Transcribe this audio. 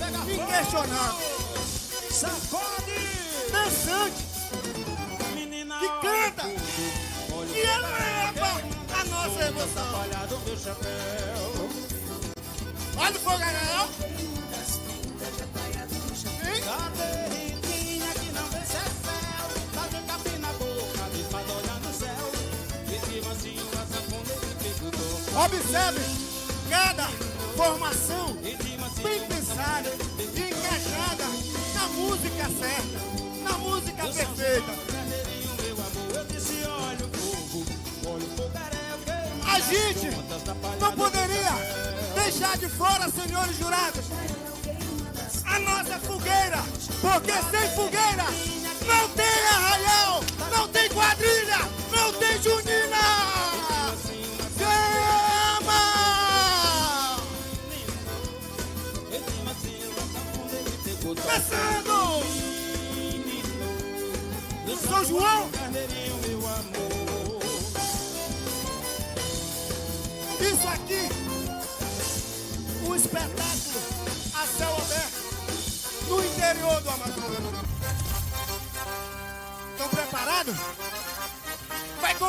inquestionável, Sacode! dançante, Menina, que canta, que eleva a nossa emoção. Olha do meu chapéu. Olha o fogaréu. Cadê Riquinha que não vê seu céu? Tá de capim na boca, bispado olhando no céu. Esse mansinho a sanfona que grudou. Observe cada formação bem pensada e encaixada na música certa, na música perfeita. Carneirinho, meu amor, eu disse olha o fogo, olha o fogaréu. A gente não poderia deixar de fora, senhores jurados, a nossa fogueira, porque sem fogueira não tem arraial, não tem quadrilha, não tem junina. Chama! Esse mansinho a sanfona ele pegou. Começando! São João, Carneirinho, meu amor. isso aqui, um espetáculo a céu aberto no interior do Amazonas. Estão preparados? Vai começar!